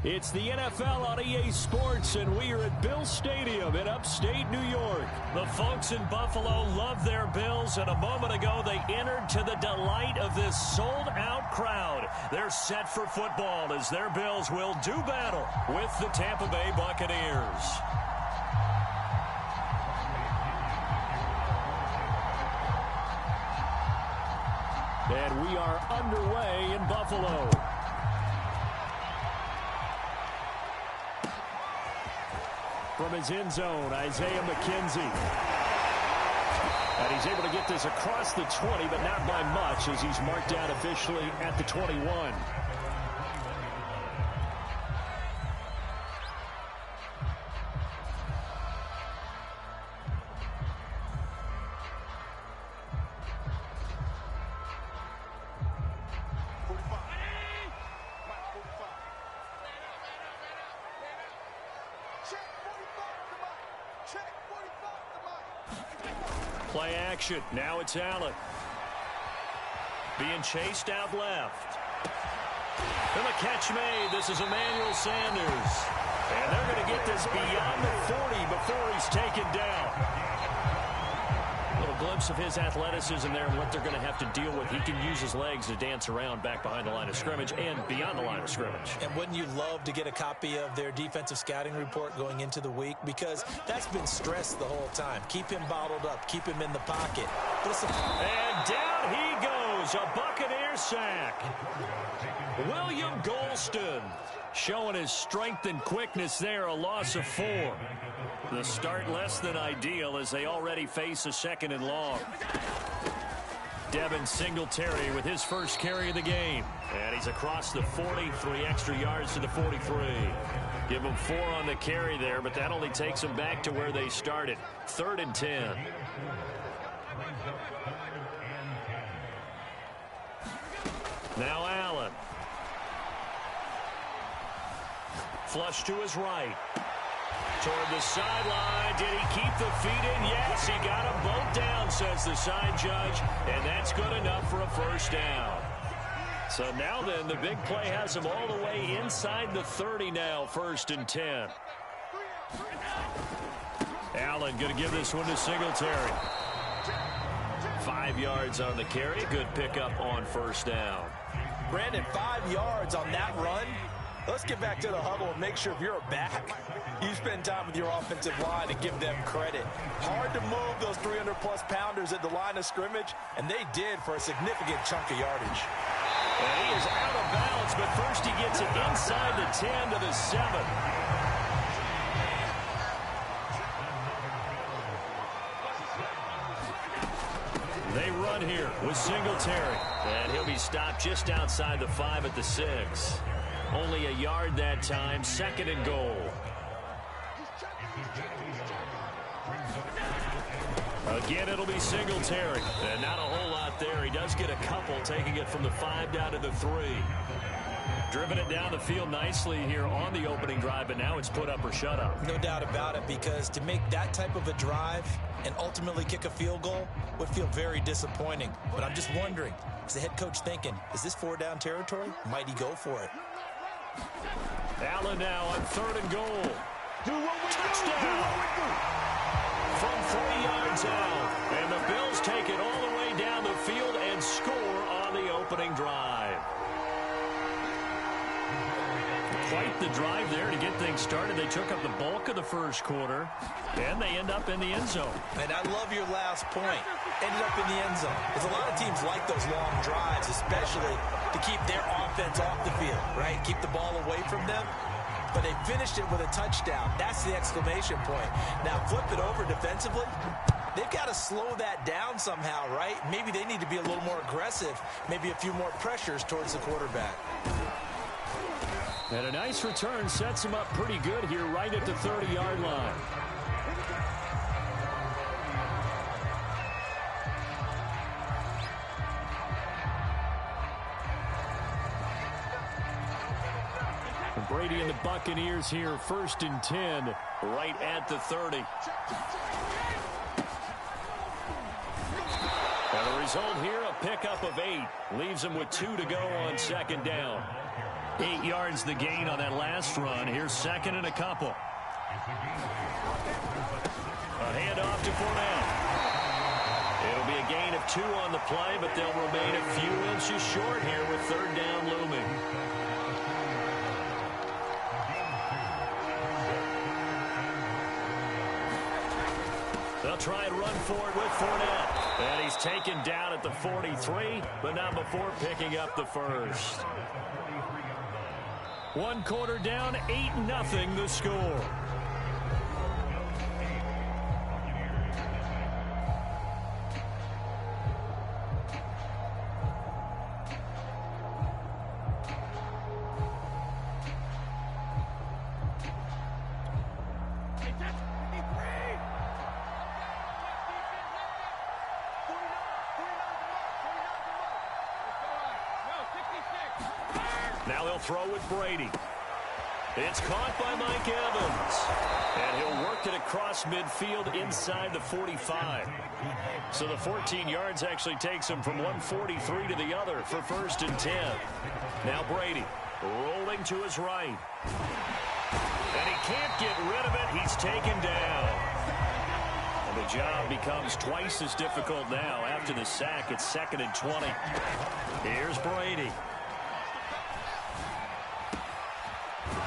It's the NFL on EA Sports, and we are at Bill Stadium in upstate New York. The folks in Buffalo love their Bills, and a moment ago they entered to the delight of this sold-out crowd. They're set for football as their Bills will do battle with the Tampa Bay Buccaneers. And we are underway in Buffalo. From his end zone, Isaiah McKenzie. And he's able to get this across the 20, but not by much as he's marked out officially at the 21. Play action. Now it's Allen. Being chased out left. And a catch made. This is Emmanuel Sanders. And they're going to get this beyond the 40 before he's taken down. A little glimpse of his athleticism there and what they're going to have to deal with. He can use his legs to dance around back behind the line of scrimmage and beyond the line of scrimmage. And wouldn't you love to get a copy of their defensive scouting report going into the week? Because that's been stressed the whole time. Keep him bottled up. Keep him in the pocket. And down he goes. A Buccaneer sack. William Golston showing his strength and quickness there. A loss of 4. The start less than ideal as they already face a second and long. Devin Singletary with his first carry of the game. And he's across the 40, 3 extra yards to the 43. Give him 4 on the carry there, but that only takes them back to where they started. 3rd and 10. Now Allen. Flush to his right. Toward the sideline. Did he keep the feet in? Yes, he got them both down, says the side judge. And that's good enough for a first down. So now then, the big play has him all the way inside the 30 now, 1st and 10. Allen going to give this one to Singletary. 5 yards on the carry. Good pickup on first down. Brandon, 5 yards on that run. Let's get back to the huddle and make sure if you're a back, you spend time with your offensive line and give them credit. Hard to move those 300-plus pounders at the line of scrimmage, and they did for a significant chunk of yardage. And he is out of bounds, but first he gets it inside the 10 to the 7. They run here with Singletary. And he'll be stopped just outside the 5 at the 6. Only a yard that time, 2nd and goal. Again, it'll be Singletary. And not a whole lot there. He does get a couple, taking it from the 5 down to the 3. Driven it down the field nicely here on the opening drive, but now it's put up or shut up. No doubt about it, because to make that type of a drive and ultimately kick a field goal would feel very disappointing. But I'm just wondering, is the head coach thinking, is this 4-down territory? Might he go for it? Allen now on 3rd and goal. Touchdown! From 3 yards out. And the Bills take it all the way down the field and score on the opening drive. Quite the drive there to get things started. They took up the bulk of the first quarter, and they end up in the end zone. And I love your last point. Ended up in the end zone. Because a lot of teams like those long drives, especially to keep their offense off the field, right? Keep the ball away from them. But they finished it with a touchdown. That's the exclamation point. Now flip it over defensively. They've got to slow that down somehow, right? Maybe they need to be a little more aggressive. Maybe a few more pressures towards the quarterback. And a nice return sets him up pretty good here right at the 30-yard line. And Brady and the Buccaneers here, 1st and 10, right at the 30. And the result here, a pickup of 8. Leaves them with 2 to go on 2nd down. 8 yards the gain on that last run. Here's second and a couple. A handoff to Fournette. It'll be a gain of 2 on the play, but they'll remain a few inches short here with third down looming. They'll try and run for it with Fournette. And he's taken down at the 43, but not before picking up the first. 1 quarter down, 8-0 the score. Now they'll throw with Brady. It's caught by Mike Evans. And he'll work it across midfield inside the 45. So the 14 yards actually takes him from 143 to the other for 1st and 10. Now Brady rolling to his right. And he can't get rid of it. He's taken down. And the job becomes twice as difficult now after the sack. It's 2nd and 20. Here's Brady.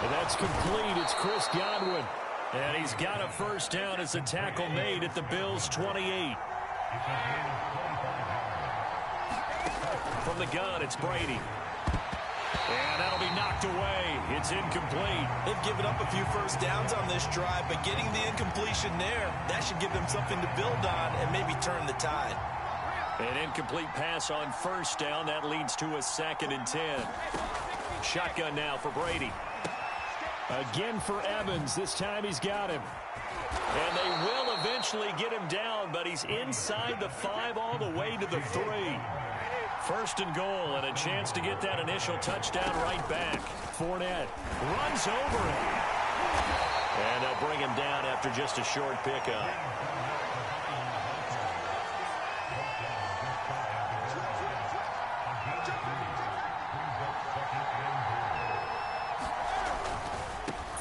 And that's complete. It's Chris Godwin. And he's got a first down as a tackle made at the Bills' 28. From the gun, it's Brady. And that'll be knocked away. It's incomplete. They've given up a few first downs on this drive, but getting the incompletion there, that should give them something to build on and maybe turn the tide. An incomplete pass on first down. That leads to a 2nd and 10. Shotgun now for Brady. Again for Evans. This time he's got him. And they will eventually get him down, but he's inside the 5 all the way to the 3. 1st and goal, and a chance to get that initial touchdown right back. Fournette runs over him. And they'll bring him down after just a short pickup.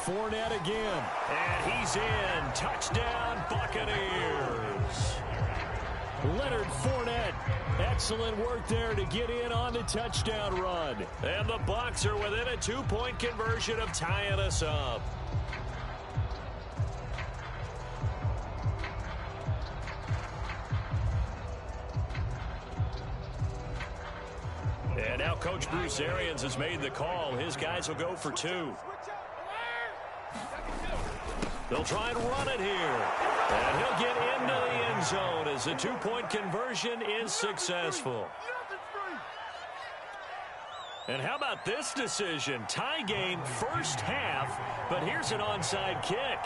Fournette again, and he's in. Touchdown, Buccaneers. Leonard Fournette, excellent work there to get in on the touchdown run. And the Bucs are within a 2-point conversion of tying us up. And now Coach Bruce Arians has made the call. His guys will go for 2. They'll try and run it here. And he'll get into the end zone as the 2-point conversion is successful. And how about this decision? Tie game first half, but here's an onside kick.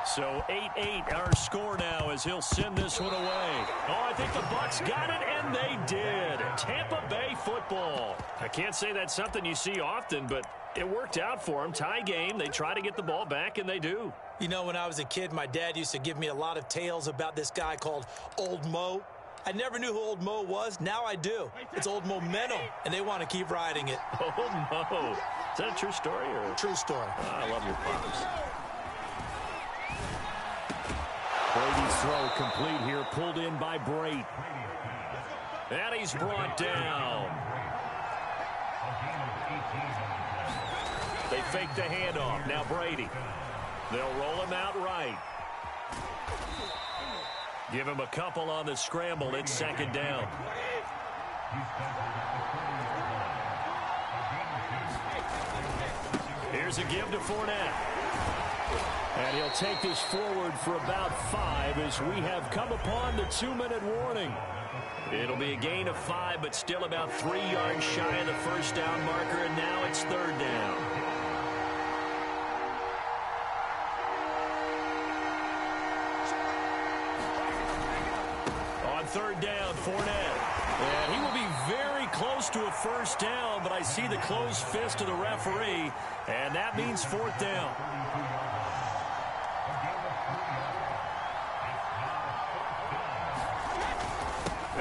So 8-8 our score now as he'll send this one away. Oh, I think the Bucs got it, and they did. Tampa Bay football. I can't say that's something you see often, but it worked out for them. Tie game, they try to get the ball back, and they do. You know, when I was a kid, my dad used to give me a lot of tales about this guy called Old Mo. I never knew who Old Mo was. Now I do. It's Old Momentum, and they want to keep riding it. Old Mo. Is that a true story? Or? True story. Oh, I love your pops. Brady's throw complete here, pulled in by Brate. And he's brought down. They fake the handoff. Now Brady. They'll roll him out right. Give him a couple on the scramble. It's 2nd down. Here's a give to Fournette. And he'll take this forward for about 5 as we have come upon the 2-minute warning. It'll be a gain of 5, but still about 3 yards shy of the first down marker, and now it's 3rd down. On 3rd down, Fournette. And he will be very close to a first down, but I see the closed fist of the referee, and that means 4th down.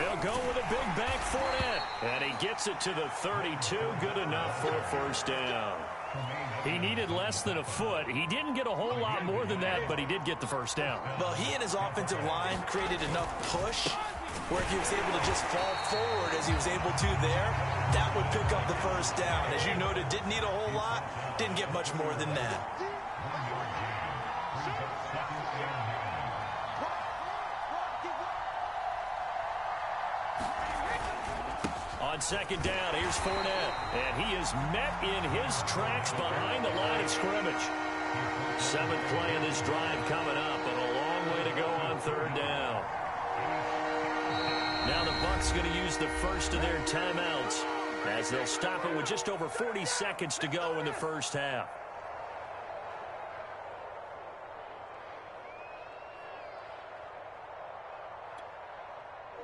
They'll go with a big back Fournette. And he gets it to the 32. Good enough for a first down. He needed less than a foot. He didn't get a whole lot more than that, but he did get the first down. Well, he and his offensive line created enough push where if he was able to just fall forward as he was able to there, that would pick up the first down. As you noted, didn't need a whole lot, didn't get much more than that. On second down, here's Fournette. And he is met in his tracks behind the line of scrimmage. 7th play of this drive coming up, and a long way to go on third down. Now the Bucs going to use the first of their timeouts as they'll stop it with just over 40 seconds to go in the first half.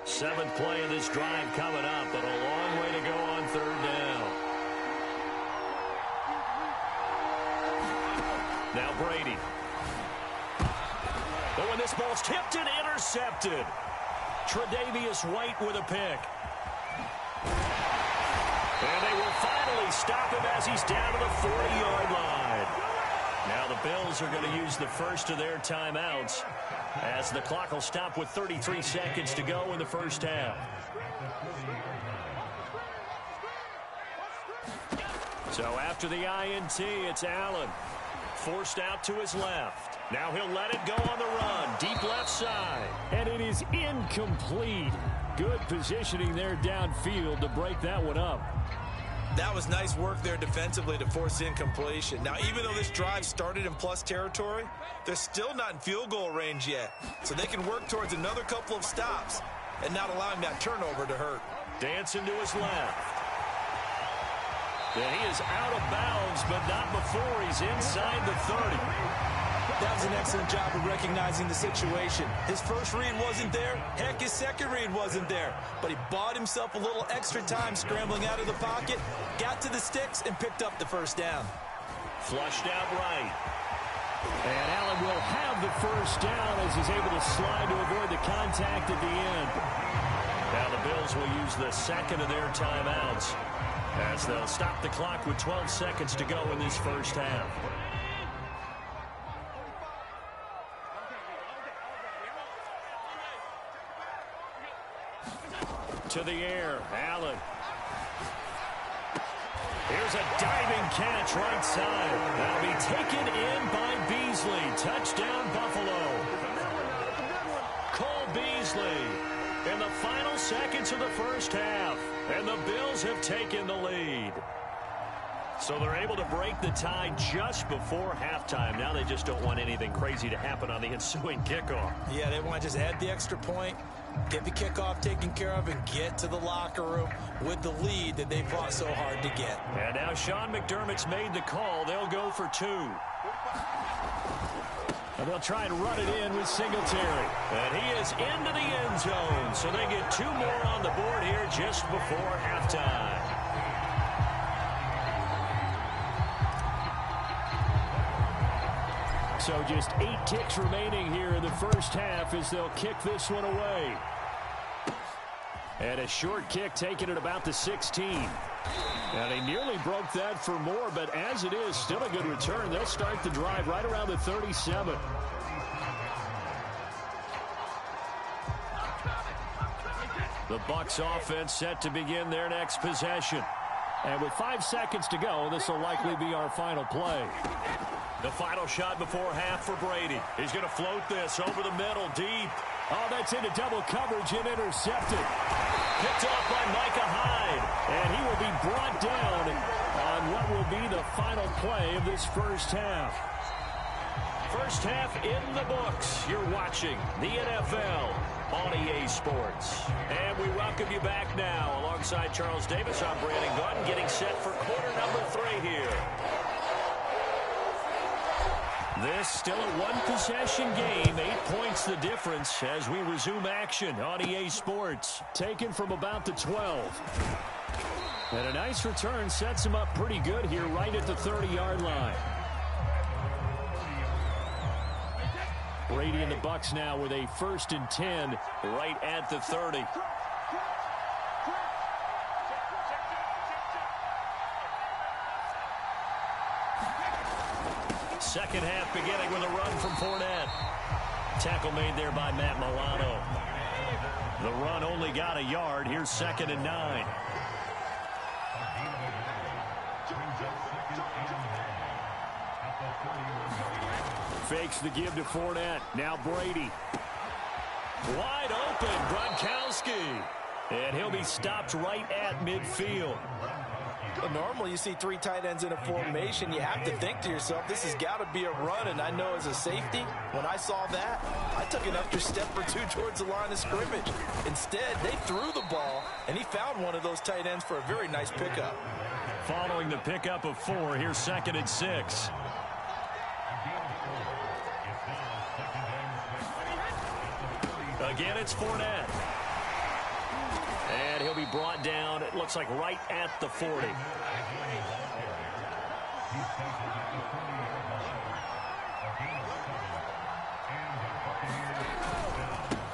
Seventh play of this drive coming up, but a long way to go on third down. Now Brady. But when this ball's tipped and intercepted. Tre'Davious White with a pick. And they will finally stop him as he's down to the 40-yard line. Now the Bills are going to use the first of their timeouts as the clock will stop with 33 seconds to go in the first half. So after the INT, it's Allen. Forced out to his left. Now he'll let it go on the run. Deep left side. And it is incomplete. Good positioning there downfield to break that one up. That was nice work there defensively to force incompletion. Now, even though this drive started in plus territory, they're still not in field goal range yet. So they can work towards another couple of stops and not allowing that turnover to hurt. Dancing to his left. And he is out of bounds, but not before he's inside the 30. That was an excellent job of recognizing the situation. His first read wasn't there. Heck, his second read wasn't there. But he bought himself a little extra time scrambling out of the pocket, got to the sticks, and picked up the first down. Flushed out right. And Allen will have the first down as he's able to slide to avoid the contact at the end. Now the Bills will use the second of their timeouts as they'll stop the clock with 12 seconds to go in this first half. To the air, Allen. Here's a diving catch right side. That'll be taken in by Beasley. Touchdown, Buffalo. Cole Beasley in the final seconds of the first half. And the Bills have taken the lead. So they're able to break the tie just before halftime. Now they just don't want anything crazy to happen on the ensuing kickoff. Yeah, they want to just add the extra point, get the kickoff taken care of, and get to the locker room with the lead that they fought so hard to get. And now Sean McDermott's made the call. They'll go for 2. And they'll try and run it in with Singletary. And he is into the end zone. So they get 2 more on the board here just before halftime. So just 8 ticks remaining here in the first half as they'll kick this one away. And a short kick taken at about the 16. Now they nearly broke that for more, but as it is, still a good return. They'll start the drive right around the 37. The Bucs offense set to begin their next possession. And with 5 seconds to go, this will likely be our final play. The final shot before half for Brady. He's going to float this over the middle, deep. Oh, that's into double coverage and intercepted. Picked off by Micah Hyde. And he will be brought down on what will be the final play of this first half. First half in the books. You're watching the NFL on EA Sports. And we welcome you back now. Alongside Charles Davis, I'm Brandon Gunn, getting set for quarter number 3 here. This still a one-possession game. 8 points the difference as we resume action on EA Sports. Taken from about the 12. And a nice return sets him up pretty good here right at the 30-yard line. Brady and the Bucs now with a 1st and 10 right at the 30. second half beginning with a run from Fournette. Tackle made there by Matt Milano. The run only got a yard. Here's 2nd and 9. Fakes the give to Fournette. Now Brady. Wide open, Gronkowski. And he'll be stopped right at midfield. Well, normally you see 3 tight ends in a formation. You have to think to yourself, this has got to be a run. And I know as a safety, when I saw that, I took an extra step or 2 towards the line of scrimmage. Instead, they threw the ball, and he found one of those tight ends for a very nice pickup. Following the pickup of 4, here's 2nd and 6. Again, it's Fournette. And he'll be brought down, it looks like right at the 40.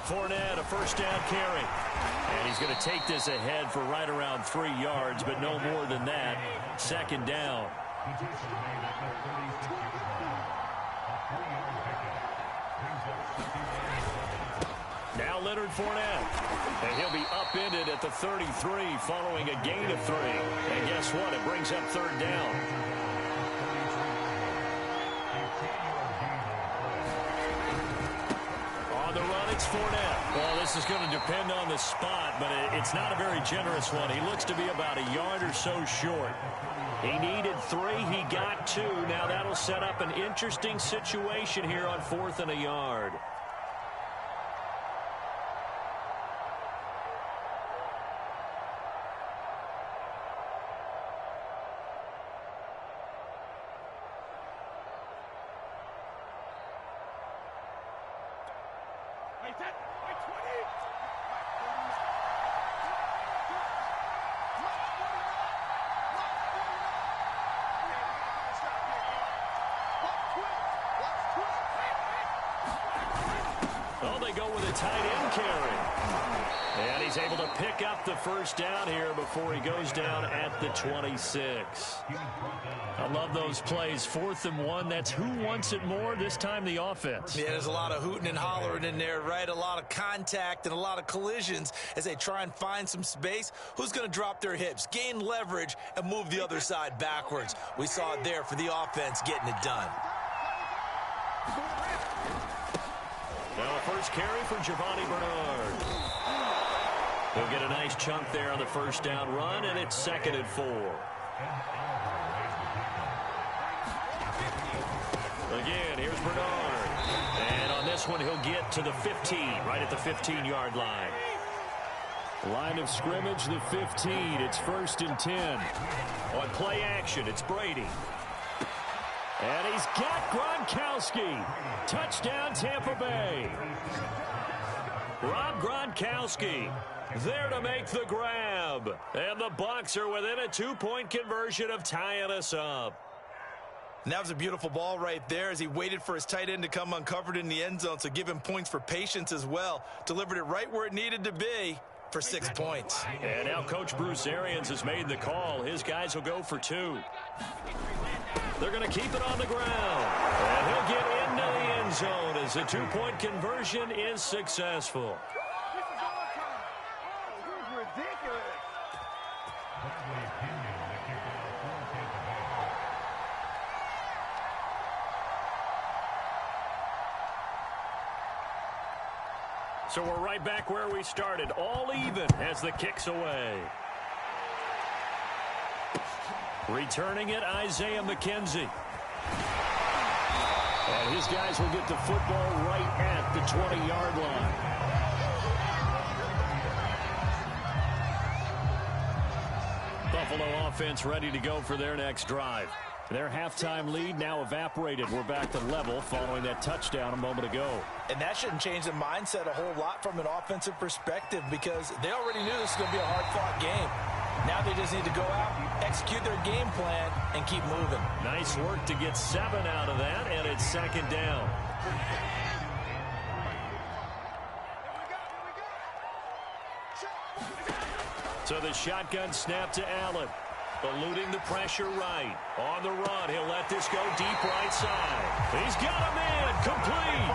Fournette, a first down carry. And he's going to take this ahead for right around 3 yards, but no more than that. 2nd down. Now Leonard Fournette. And he'll be upended at the 33 following a gain of 3. And guess what? It brings up 3rd down. On the run, it's Fournette. Well, this is going to depend on the spot, but it's not a very generous one. He looks to be about a yard or so short. He needed 3. He got 2. Now that'll set up an interesting situation here on 4th and a yard. Oh, they go with a tight end carry. And he's able to pick up the first down here before he goes down at the 26. I love those plays. 4th and 1. That's who wants it more, this time the offense. Yeah, there's a lot of hooting and hollering in there, right? A lot of contact and a lot of collisions as they try and find some space. Who's going to drop their hips, gain leverage, and move the other side backwards? We saw it there for the offense getting it done. Now a first carry for Giovanni Bernard. He'll get a nice chunk there on the first down run, and it's 2nd and 4. Again, here's Bernard. And on this one, he'll get to the 15, right at the 15-yard line. Line of scrimmage, the 15. It's 1st and 10. On play action, it's Brady. And he's got Gronkowski. Touchdown, Tampa Bay. Rob Gronkowski there to make the grab. And the Bucs are within a 2-point conversion of tying us up. And that was a beautiful ball right there as he waited for his tight end to come uncovered in the end zone, so give him points for patience as well. Delivered it right where it needed to be for 6 points. And now Coach Bruce Arians has made the call. His guys will go for 2. They're going to keep it on the ground. And he'll get into the end zone as the 2-point conversion is successful. So we're right back where we started, all even as the kick's away. Returning it, Isaiah McKenzie. And his guys will get the football right at the 20-yard line. Buffalo offense ready to go for their next drive. Their halftime lead now evaporated. We're back to level following that touchdown a moment ago. And that shouldn't change the mindset a whole lot from an offensive perspective because they already knew this was going to be a hard-fought game. Now they just need to go out, execute their game plan, and keep moving. Nice work to get 7 out of that, and it's 2nd down. So the shotgun snap to Allen. eluding the pressure right. On the run, he'll let this go deep right side. He's got a man, complete.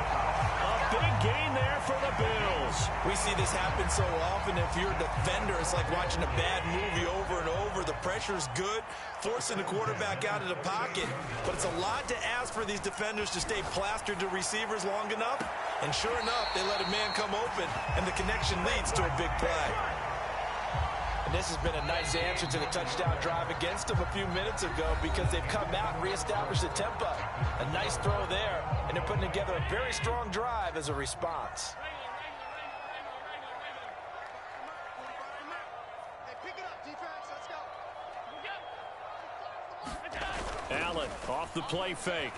A big gain there for the Bills. We see this happen so often. If you're a defender, it's like watching a bad movie over and over. The pressure's good, forcing the quarterback out of the pocket. But it's a lot to ask for these defenders to stay plastered to receivers long enough. And sure enough, they let a man come open, and the connection leads to a big play. And this has been a nice answer to the touchdown drive against them a few minutes ago because they've come out and reestablished the tempo. A nice throw there, and they're putting together a very strong drive as a response. Allen off the play fake.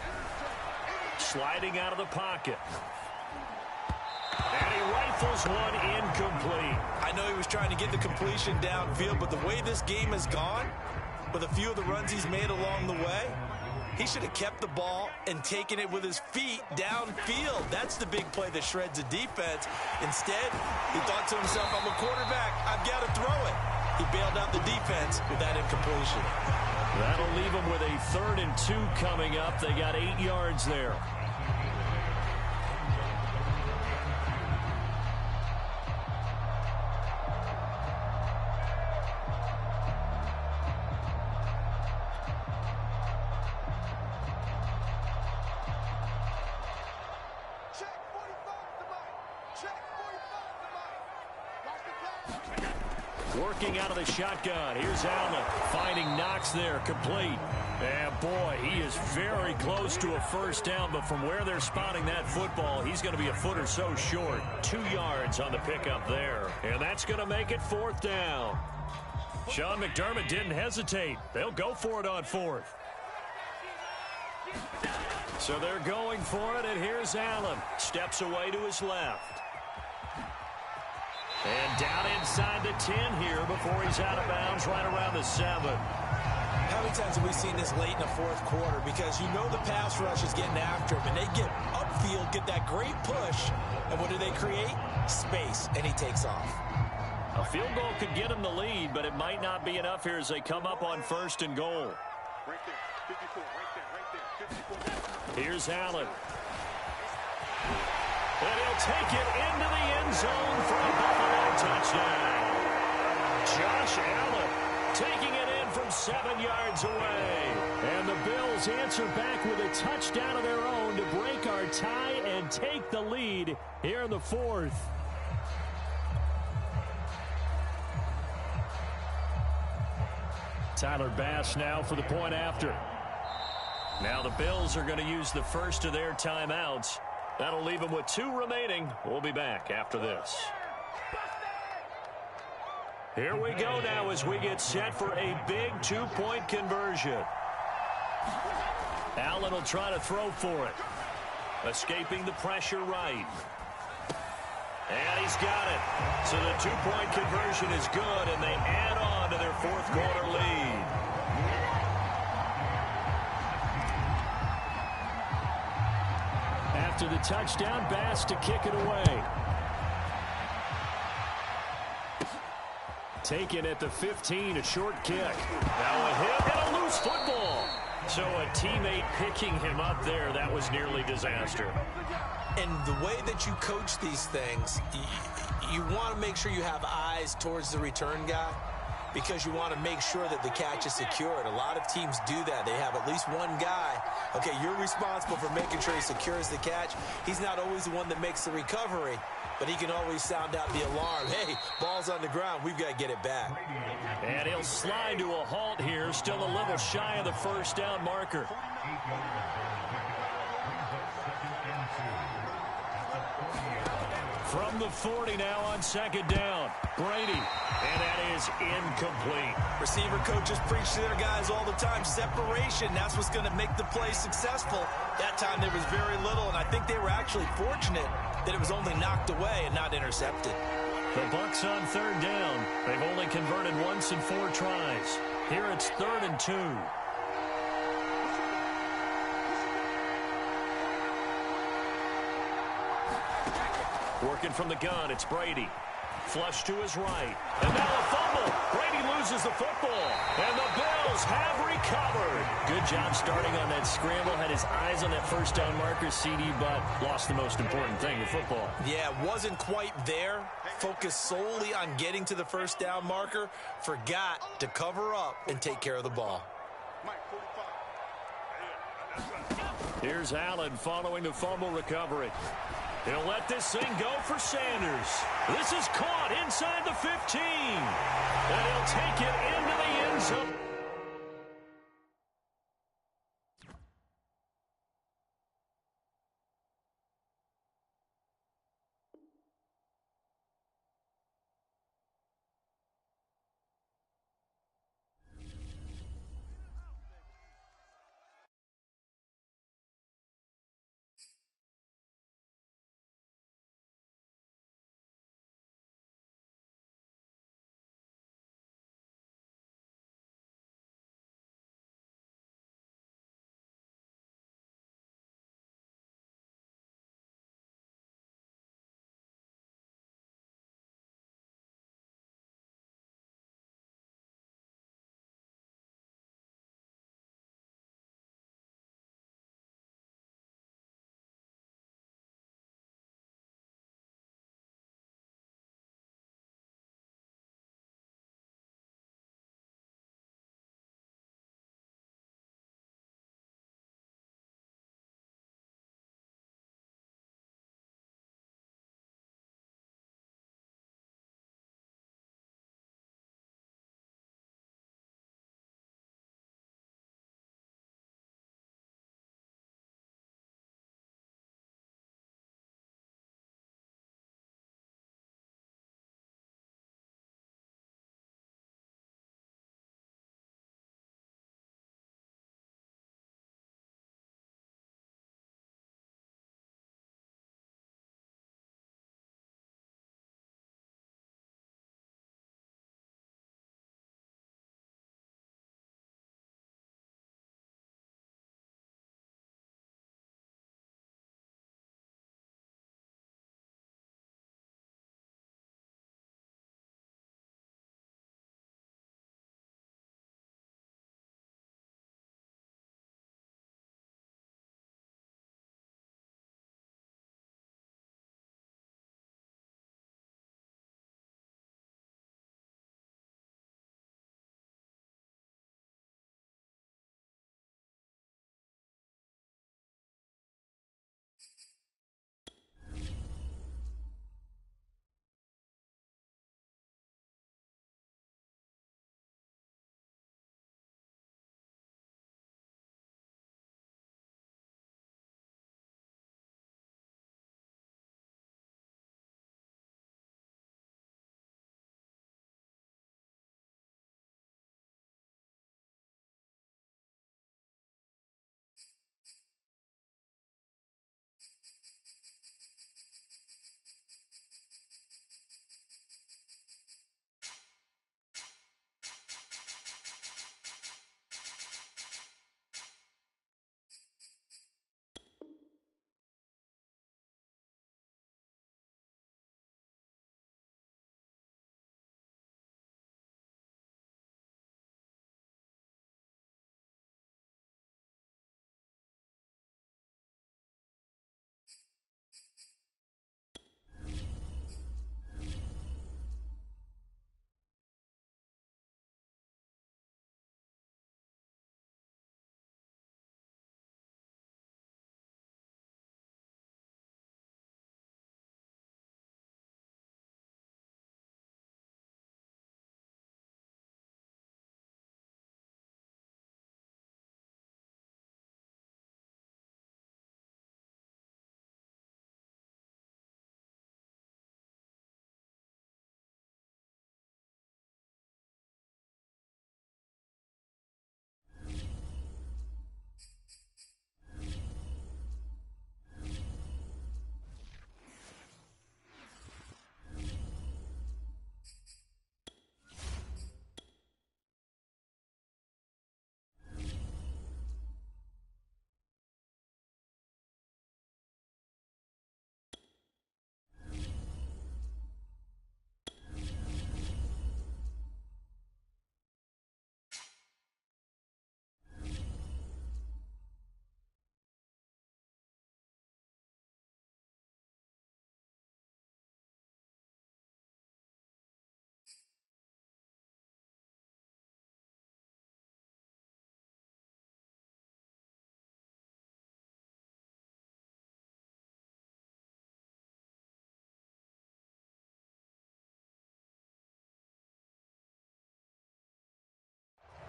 Sliding out of the pocket. And he rifles one incomplete. I know he was trying to get the completion downfield, but the way this game has gone, with a few of the runs he's made along the way, he should have kept the ball and taken it with his feet downfield. That's the big play that shreds the defense. Instead, he thought to himself, I'm a quarterback, I've got to throw it. He bailed out the defense with that incompletion. That'll leave them with a 3rd and 2 coming up. They got 8 yards there. Working out of the shotgun. Here's Allen finding Knox there, complete. And boy, he is very close to a first down, but from where they're spotting that football, he's going to be a foot or so short. 2 yards on the pickup there. And that's going to make it 4th down. Sean McDermott didn't hesitate. They'll go for it on 4th. So they're going for it, and here's Allen. Steps away to his left. And down inside the 10 here before he's out of bounds right around the 7. How many times have we seen this late in the 4th quarter? Because you know the pass rush is getting after him, and they get upfield, get that great push, and what do they create? Space, and he takes off. A field goal could get him the lead, but it might not be enough here as they come up on 1st and goal. Right there, 54, right there, 54. Here's Allen. And he'll take it into the end zone for a Buffalo touchdown. Josh Allen taking it in from 7 yards away. And the Bills answer back with a touchdown of their own to break our tie and take the lead here in the 4th. Tyler Bass now for the point after. Now the Bills are going to use the first of their timeouts. That'll leave them with 2 remaining. We'll be back after this. Here we go now as we get set for a big 2-point conversion. Allen will try to throw for it. Escaping the pressure right. And he's got it. So the 2-point conversion is good, and they add on to their 4th quarter lead. After the touchdown, Bass to kick it away. Taken at the 15, a short kick. Now a hit and a loose football. So a teammate picking him up there, that was nearly disaster. And the way that you coach these things, you want to make sure you have eyes towards the return guy because you want to make sure that the catch is secured. A lot of teams do that. They have at least one guy. Okay, you're responsible for making sure he secures the catch. He's not always the one that makes the recovery, but he can always sound out the alarm. Hey, ball's on the ground. We've got to get it back. And he'll slide to a halt here. Still a little shy of the first down marker. From the 40 now on 2nd down. Brady. And that is incomplete. Receiver coaches preach to their guys all the time. Separation, that's what's going to make the play successful. That time there was very little, and I think they were actually fortunate that it was only knocked away and not intercepted. The Bucs on 3rd down. They've only converted once in 4 tries. Here it's 3rd and 2. Working from the gun, it's Brady. Flush to his right. And now a fumble. Brady loses the football. And the Bills have recovered. Good job starting on that scramble. Had his eyes on that first down marker, CD, but lost the most important thing, the football. Yeah, wasn't quite there. Focused solely on getting to the first down marker. Forgot to cover up and take care of the ball. Here's Allen following the fumble recovery. He'll let this thing go for Sanders. This is caught inside the 15. And he'll take it into the end zone.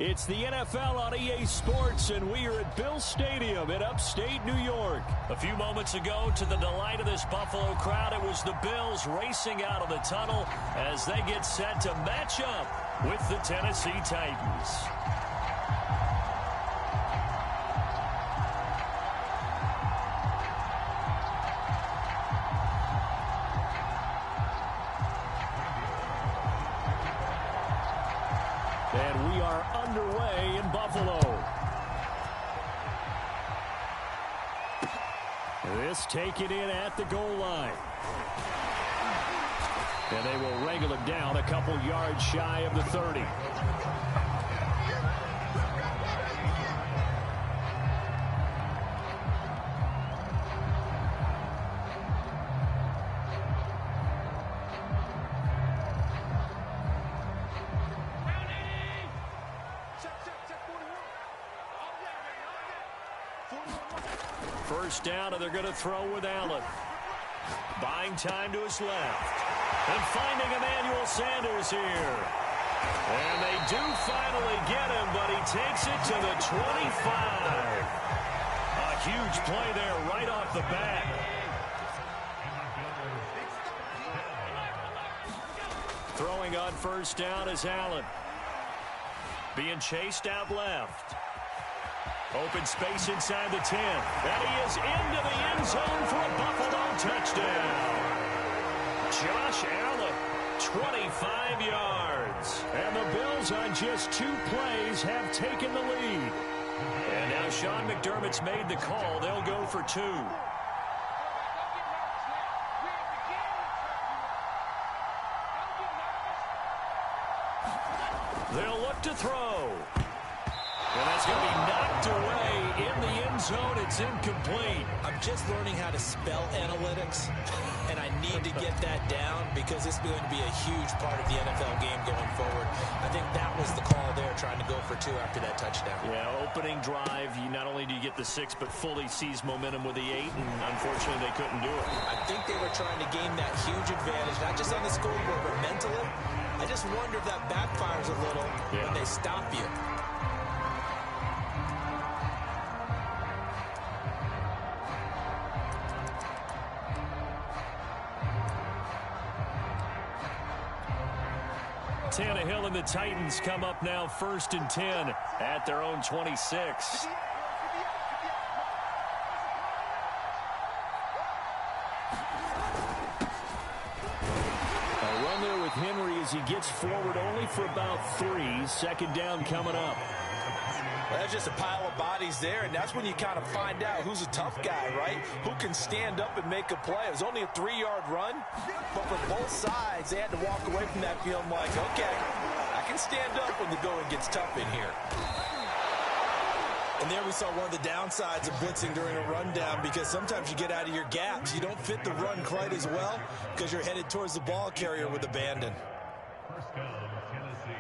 It's the NFL on EA Sports, and we are at Bill Stadium in upstate New York. A few moments ago, to the delight of this Buffalo crowd, it was the Bills racing out of the tunnel as they get set to match up with the Tennessee Titans. And we are underway in Buffalo. This taken in at the goal line. And they will wrangle it down a couple yards shy of the 30. First down, and they're going to throw with Allen. Buying time to his left. And finding Emmanuel Sanders here. And they do finally get him, but he takes it to the 25. A huge play there right off the bat. Throwing on first down is Allen. Being chased out left. Open space inside the 10. And he is into the end zone for a Buffalo touchdown. Josh Allen, 25 yards. And the Bills on just 2 plays have taken the lead. And now Sean McDermott's made the call. They'll go for 2. They'll look to throw. And that's going to be knocked away in the end zone. It's incomplete. I'm just learning how to spell analytics, and I need to get that down because it's going to be a huge part of the NFL game going forward. I think that was the call there, trying to go for 2 after that touchdown. Yeah, opening drive, you not only do you get the 6, but fully seize momentum with the 8, and unfortunately they couldn't do it. I think they were trying to gain that huge advantage, not just on the scoreboard, but mentally. I just wonder if that backfires a little when they stop you. Tannehill and the Titans come up now 1st and 10 at their own 26. A run there with Henry as he gets forward only for about 3. 2nd down coming up. Well, that's just a pile of bodies there, and that's when you kind of find out who's a tough guy, right? Who can stand up and make a play. It was only a 3-yard run, but for both sides, they had to walk away from that feeling like, okay, I can stand up when the going gets tough in here. And there we saw one of the downsides of blitzing during a rundown, because sometimes you get out of your gaps. You don't fit the run quite as well because you're headed towards the ball carrier with abandon. First down, Tennessee.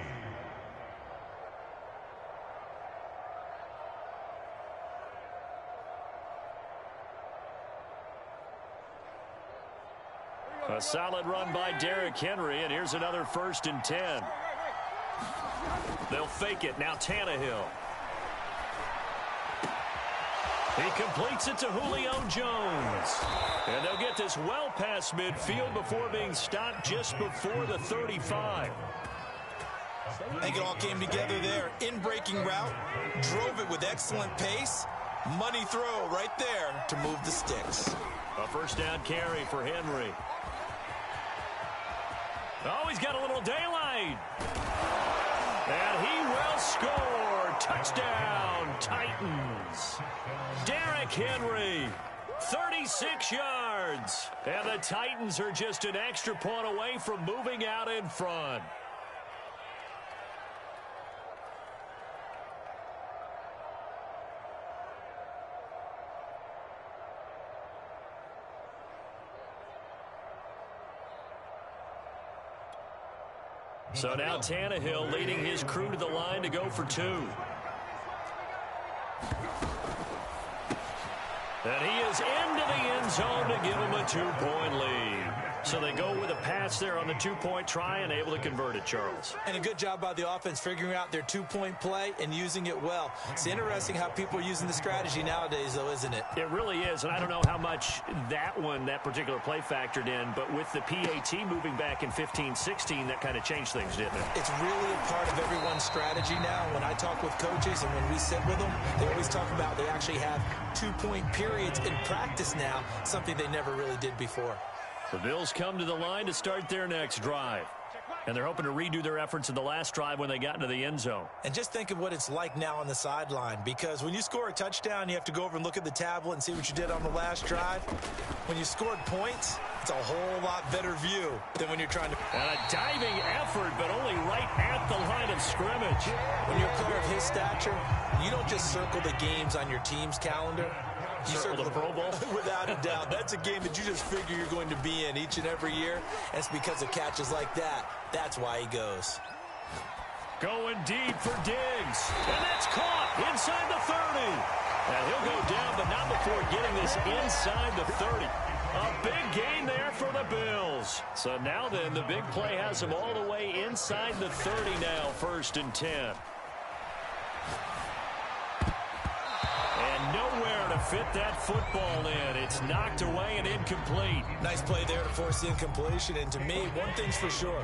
A solid run by Derrick Henry, and here's another 1st and 10. They'll fake it. Now Tannehill. He completes it to Julio Jones. And they'll get this well past midfield before being stopped just before the 35. I think it all came together there. In-breaking route, drove it with excellent pace. Money throw right there to move the sticks. A 1st down carry for Henry. Oh, he's got a little daylight. And he will score. Touchdown, Titans. Derrick Henry, 36 yards. And the Titans are just an extra point away from moving out in front. So now Tannehill leading his crew to the line to go for 2. And he is into the end zone to give them a 2-point lead. So they go with a pass there on the 2-point try and able to convert it, Charles. And a good job by the offense figuring out their 2-point play and using it well. It's interesting how people are using the strategy nowadays, though, isn't it? It really is, and I don't know how much that particular play factored in, but with the PAT moving back in 15-16, that kind of changed things, didn't it? It's really a part of everyone's strategy now. When I talk with coaches and when we sit with them, they always talk about they actually have 2-point periods in practice now, something they never really did before. The Bills come to the line to start their next drive. And they're hoping to redo their efforts in the last drive when they got into the end zone. And just think of what it's like now on the sideline, because when you score a touchdown, you have to go over and look at the tablet and see what you did on the last drive. When you scored points, it's a whole lot better view than when you're trying to... And a diving effort, but only right at the line of scrimmage. When you're a player of his stature, you don't just circle the games on your team's calendar. You circle the Pro Bowl? Without a doubt. That's a game that you just figure you're going to be in each and every year. And it's because of catches like that. That's why he goes. Going deep for Diggs. And that's caught inside the 30. And he'll go down, but not before getting this inside the 30. A big gain there for the Bills. So now then, the big play has him all the way inside the 30 now, 1st and 10. Nowhere to fit that football in. It's knocked away and incomplete. Nice play there to force the incompletion. And to me, one thing's for sure.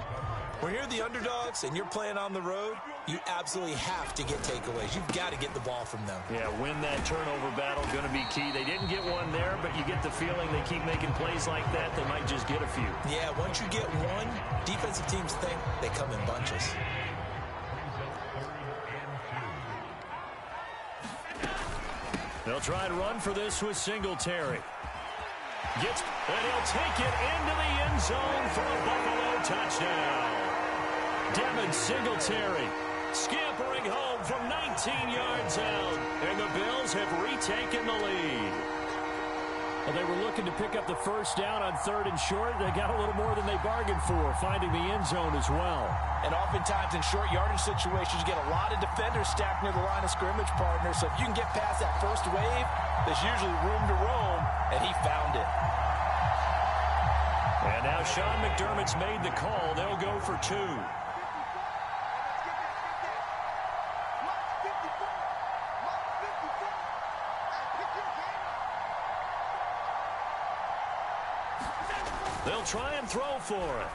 When you're the underdogs and you're playing on the road, you absolutely have to get takeaways. You've got to get the ball from them. Yeah, win that turnover battle, going to be key. They didn't get one there, but you get the feeling they keep making plays like that, they might just get a few. Yeah, once you get one, defensive teams think they come in bunches. They'll try and run for this with Singletary. And he'll take it into the end zone for a Buffalo touchdown. Devin Singletary scampering home from 19 yards out. And the Bills have retaken the lead. Well, they were looking to pick up the first down on 3rd and short. They got a little more than they bargained for, finding the end zone as well. And oftentimes in short yardage situations, you get a lot of defenders stacked near the line of scrimmage, partner. So if you can get past that first wave, there's usually room to roam, and he found it. And now Sean McDermott's made the call. They'll go for 2. They'll try and throw for it.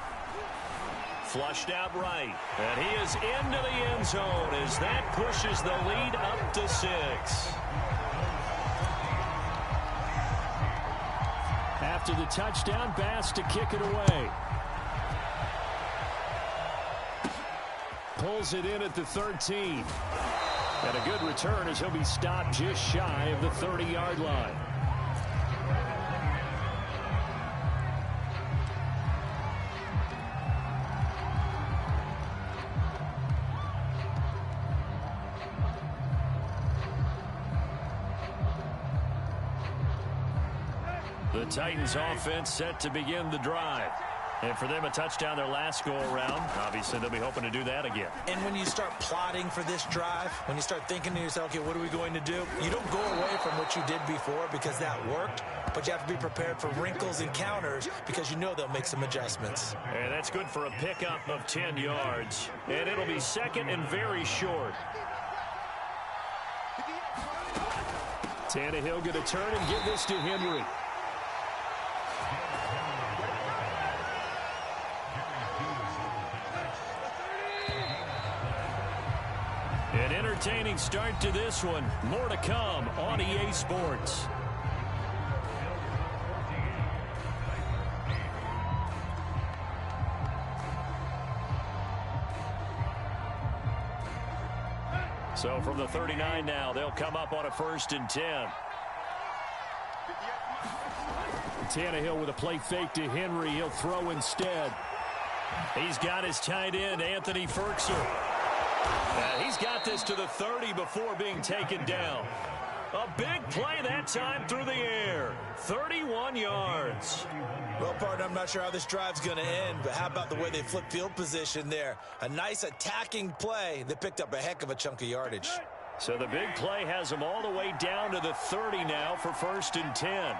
Flushed out right. And he is into the end zone as that pushes the lead up to 6. After the touchdown, Bass to kick it away. Pulls it in at the 13. And a good return as he'll be stopped just shy of the 30-yard line. The Titans offense set to begin the drive. And for them, a touchdown their last go-around. Obviously, they'll be hoping to do that again. And when you start plotting for this drive, when you start thinking to yourself, okay, what are we going to do? You don't go away from what you did before because that worked, but you have to be prepared for wrinkles and counters because you know they'll make some adjustments. And that's good for a pickup of 10 yards. And it'll be 2nd and very short. Tannehill going to turn and give this to Henry. An entertaining start to this one. More to come on EA Sports. So from the 39 now, they'll come up on a 1st and 10. Tannehill with a play fake to Henry. He'll throw instead. He's got his tight end, Anthony Ferkser. He's got this to the 30 before being taken down. A big play that time through the air. 31 yards. Well, partner, I'm not sure how this drive's going to end, but how about the way they flip field position there? A nice attacking play that picked up a heck of a chunk of yardage. So the big play has them all the way down to the 30 now for 1st and 10.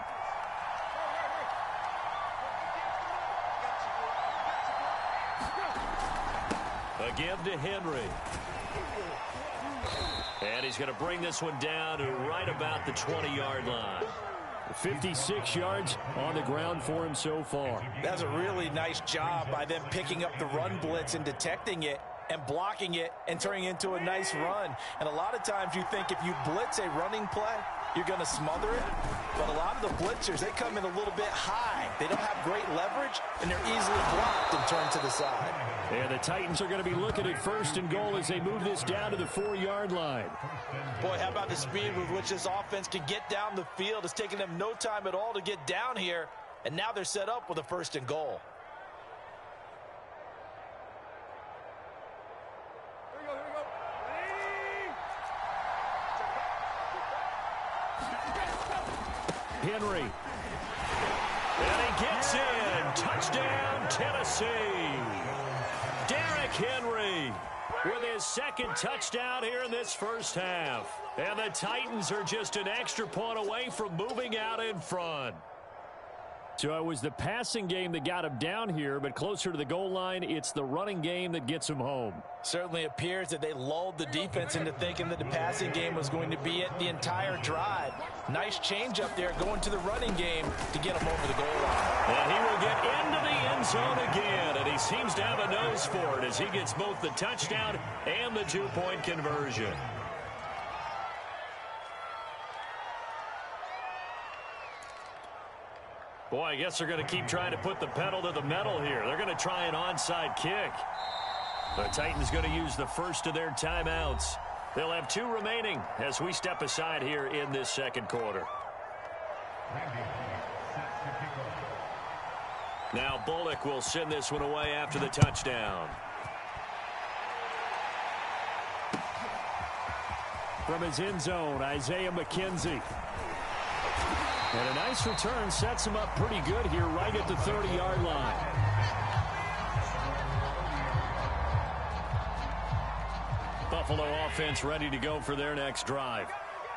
A give to Henry. And he's going to bring this one down to right about the 20-yard line. 56 yards on the ground for him so far. That's a really nice job by them picking up the run blitz and detecting it and blocking it and turning it into a nice run. And a lot of times you think if you blitz a running play, you're going to smother it. But a lot of the blitzers, they come in a little bit high. They don't have great leverage, and they're easily blocked and turned to the side. And the Titans are going to be looking at 1st and goal as they move this down to the 4-yard line. Boy, how about the speed with which this offense can get down the field? It's taken them no time at all to get down here, and now they're set up with a 1st and goal. Henry. And he gets in. Touchdown, Tennessee. Derrick Henry with his 2nd touchdown here in this first half. And the Titans are just an extra point away from moving out in front. So it was the passing game that got him down here, but closer to the goal line, it's the running game that gets him home. Certainly appears that they lulled the defense into thinking that the passing game was going to be it the entire drive. Nice change up there going to the running game to get him over the goal line. And he will get into the end zone again, and he seems to have a nose for it as he gets both the touchdown and the 2-point conversion. Boy, I guess they're going to keep trying to put the pedal to the metal here. They're going to try an onside kick. The Titans going to use the first of their timeouts. They'll have 2 remaining as we step aside here in this 2nd quarter. Now Bullock will send this one away after the touchdown. From his end zone, Isaiah McKenzie. And a nice return sets him up pretty good here right at the 30-yard line. Buffalo offense ready to go for their next drive.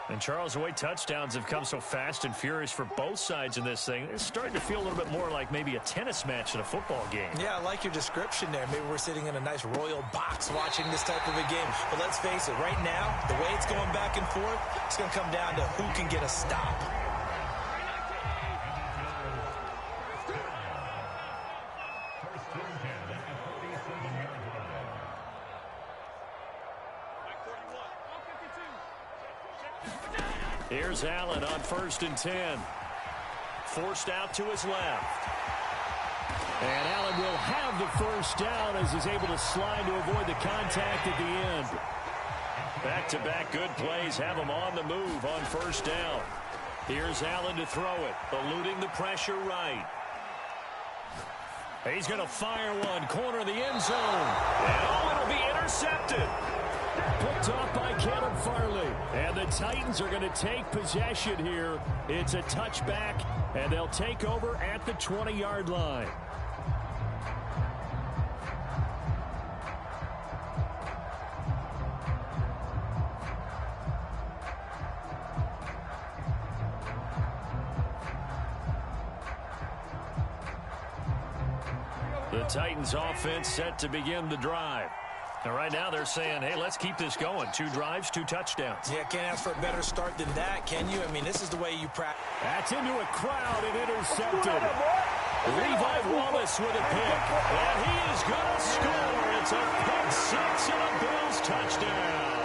And Charles, the way touchdowns have come so fast and furious for both sides in this thing, it's starting to feel a little bit more like maybe a tennis match in a football game. Yeah, I like your description there. Maybe we're sitting in a nice royal box watching this type of a game. But let's face it, right now, the way it's going back and forth, it's going to come down to who can get a stop. Here's Allen on 1st and 10. Forced out to his left. And Allen will have the first down as he's able to slide to avoid the contact at the end. Back-to-back good plays have him on the move on 1st down. Here's Allen to throw it, eluding the pressure right. He's going to fire one, corner of the end zone. And it'll be intercepted. Picked off by Caleb Farley. And the Titans are going to take possession here. It's a touchback, and they'll take over at the 20-yard line. The Titans offense set to begin the drive. And right now they're saying, hey, let's keep this going. 2 drives, 2 touchdowns. Yeah, can't ask for a better start than that, can you? I mean, this is the way you practice. That's into a crowd and intercepted. Levi Wallace with a pick. And he is going to score. It's a pick 6 and a Bills touchdown.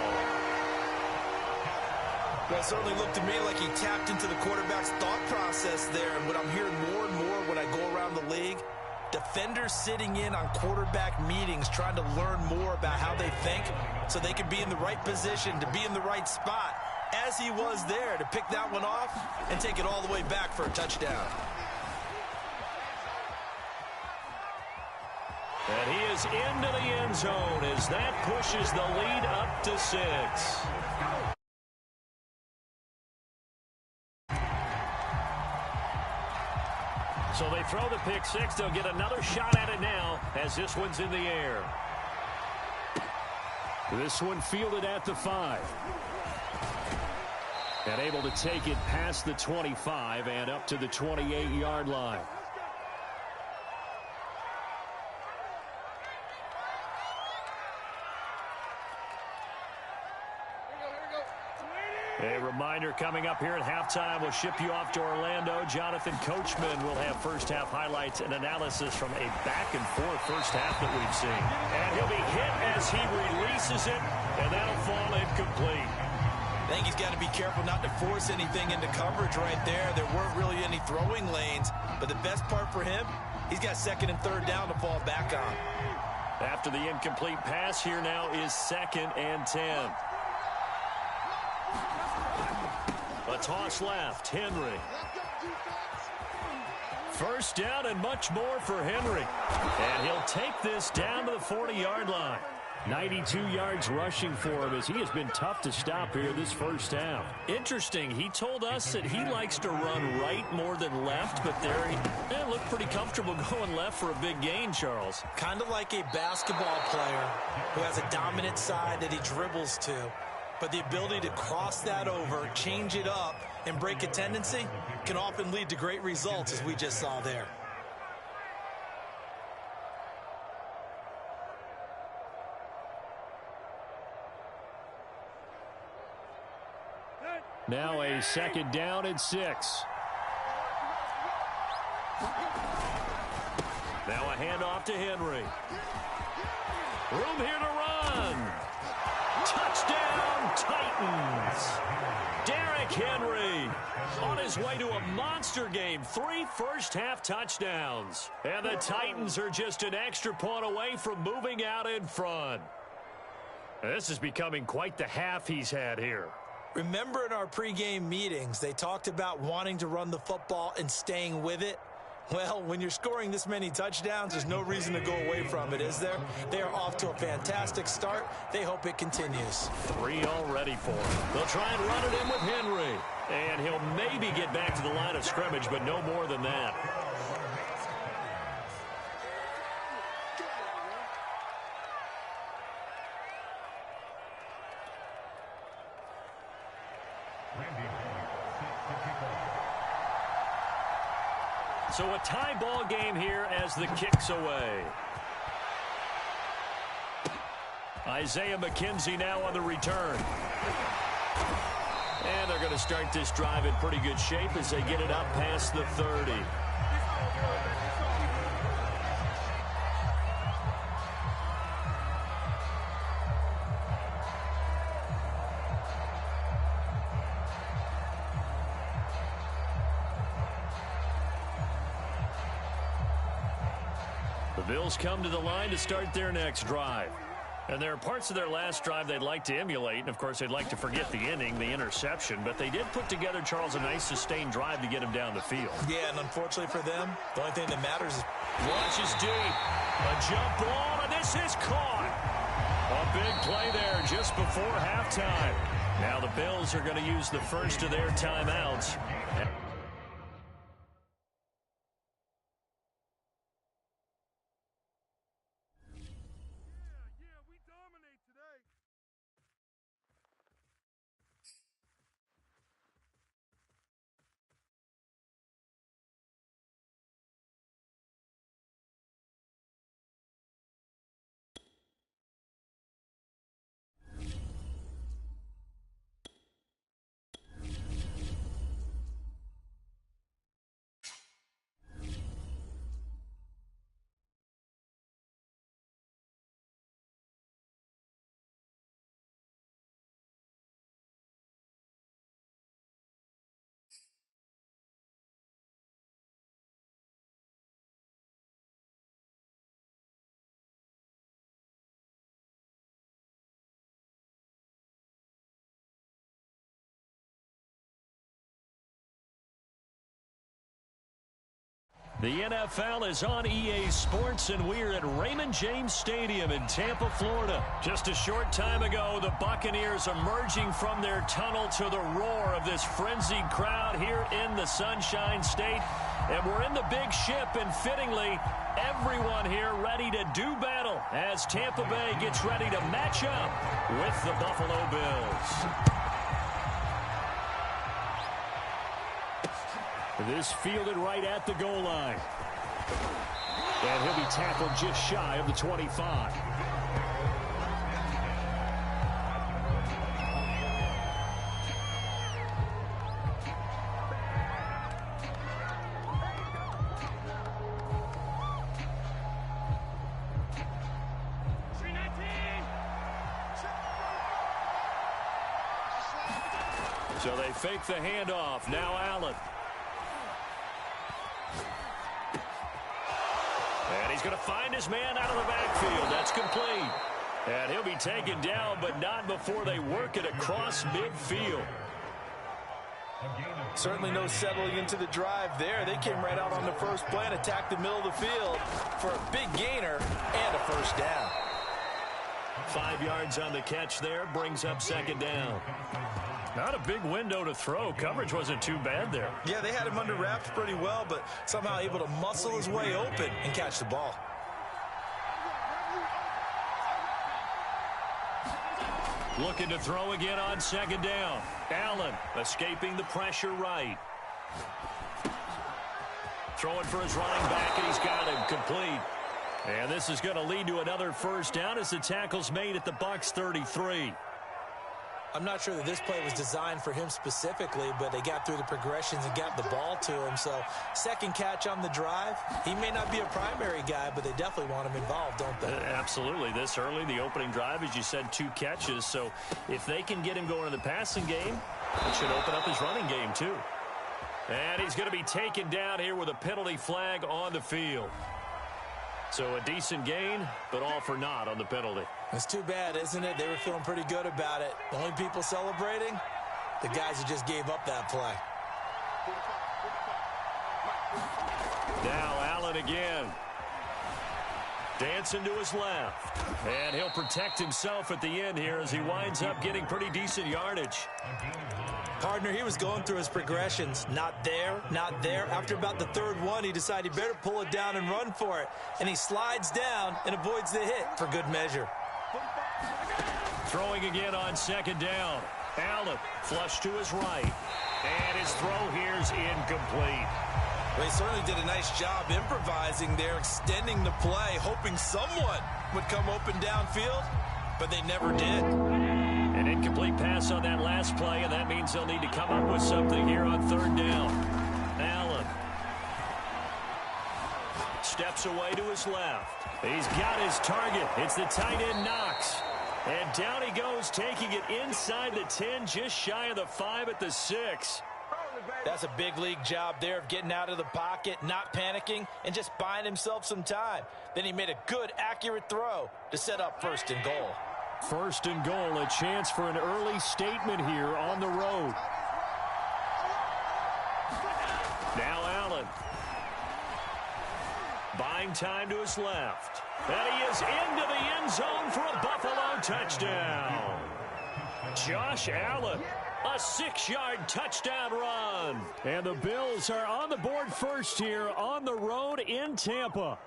Well, it certainly looked to me like he tapped into the quarterback's thought process there. And what I'm hearing more and more when I go around the league, defenders sitting in on quarterback meetings trying to learn more about how they think so they can be in the right position to be in the right spot, as he was there to pick that one off and take it all the way back for a touchdown. And he is into the end zone as that pushes the lead up to 6. So they throw the pick 6. They'll get another shot at it now as this one's in the air. This one fielded at the 5. And able to take it past the 25 and up to the 28-yard line. A reminder coming up here at halftime. We'll ship you off to Orlando. Jonathan Coachman will have first-half highlights and analysis from a back-and-forth first half that we've seen. And he'll be hit as he releases it, and that'll fall incomplete. I think he's got to be careful not to force anything into coverage right there. There weren't really any throwing lanes, but the best part for him, he's got second and third down to fall back on. After the incomplete pass, here now is 2nd and 10. A toss left, Henry. First down and much more for Henry. And he'll take this down to the 40-yard line. 92 yards rushing for him as he has been tough to stop here this first half. Interesting, he told us that he likes to run right more than left, but there he looked pretty comfortable going left for a big gain, Charles. Kind of like a basketball player who has a dominant side that he dribbles to. But the ability to cross that over, change it up, and break a tendency can often lead to great results, as we just saw there. Now a 2nd down and 6. Now a handoff to Henry. Room here to run. Touchdown, Titans. Derrick Henry on his way to a monster game. 3 first-half touchdowns. And the Titans are just an extra point away from moving out in front. This is becoming quite the half he's had here. Remember in our pregame meetings, they talked about wanting to run the football and staying with it? Well, when you're scoring this many touchdowns, there's no reason to go away from it, is there? They are off to a fantastic start. They hope it continues. 3 already for him. They'll try and run it in with Henry. And he'll maybe get back to the line of scrimmage, but no more than that. So a tie ball game here as the kick's away. Isaiah McKenzie now on the return. And they're going to start this drive in pretty good shape as they get it up past the 30. The Bills come to the line to start their next drive. And there are parts of their last drive they'd like to emulate. And, of course, they'd like to forget the inning, the interception. But they did put together, Charles, a nice sustained drive to get him down the field. Yeah, and unfortunately for them, the only thing that matters is... Launch is deep. A jump ball, and this is caught. A big play there just before halftime. Now the Bills are going to use the first of their timeouts. The NFL is on EA Sports, and we're at Raymond James Stadium in Tampa, Florida. Just a short time ago, the Buccaneers emerging from their tunnel to the roar of this frenzied crowd here in the Sunshine State. And we're in the big ship, and fittingly, everyone here ready to do battle as Tampa Bay gets ready to match up with the Buffalo Bills. This fielded right at the goal line. And he'll be tackled just shy of the 25. So they fake the handoff. Now Allen. And he's going to find his man out of the backfield. That's complete. And he'll be taken down, but not before they work it across midfield. Certainly no settling into the drive there. They came right out on the first play and attacked the middle of the field for a big gainer and a first down. 5 yards on the catch there, brings up second down. Not a big window to throw. Coverage wasn't too bad there. Yeah, they had him under wraps pretty well, but somehow able to muscle his way open and catch the ball. Looking to throw again on second down. Allen escaping the pressure right. Throwing for his running back, and he's got him complete. And this is going to lead to another first down as the tackle's made at the Bucs 33. I'm not sure that this play was designed for him specifically, but they got through the progressions and got the ball to him. So second catch on the drive. He may not be a primary guy, but they definitely want him involved, don't they? Absolutely. This early, the opening drive, as you said, 2 catches. So if they can get him going in the passing game, it should open up his running game too. And he's going to be taken down here with a penalty flag on the field. So a decent gain, but all for naught on the penalty. It's too bad, isn't it? They were feeling pretty good about it. The only people celebrating, the guys who just gave up that play. Now Allen again. Dancing to his left. And he'll protect himself at the end here as he winds up getting pretty decent yardage. Partner, he was going through his progressions. Not there, not there. After about the third one, he decided he better pull it down and run for it. And he slides down and avoids the hit for good measure. Throwing again on second down. Allen flush to his right. And his throw here's incomplete. Well, he certainly did a nice job improvising there, extending the play, hoping someone would come open downfield, but they never did. An incomplete pass on that last play, and that means they'll need to come up with something here on third down. Allen steps away to his left. He's got his target. It's the tight end Knox. And down he goes, taking it inside the 10, just shy of the 5 at the 6. That's a big league job there of getting out of the pocket, not panicking, and just buying himself some time. Then he made a good, accurate throw to set up first and goal. First and goal, a chance for an early statement here on the road. Now Allen. Buying time to his left. And he is into the end zone for a Buffalo touchdown. Josh Allen. A 6-yard touchdown run. And the Bills are on the board first here on the road in Tampa.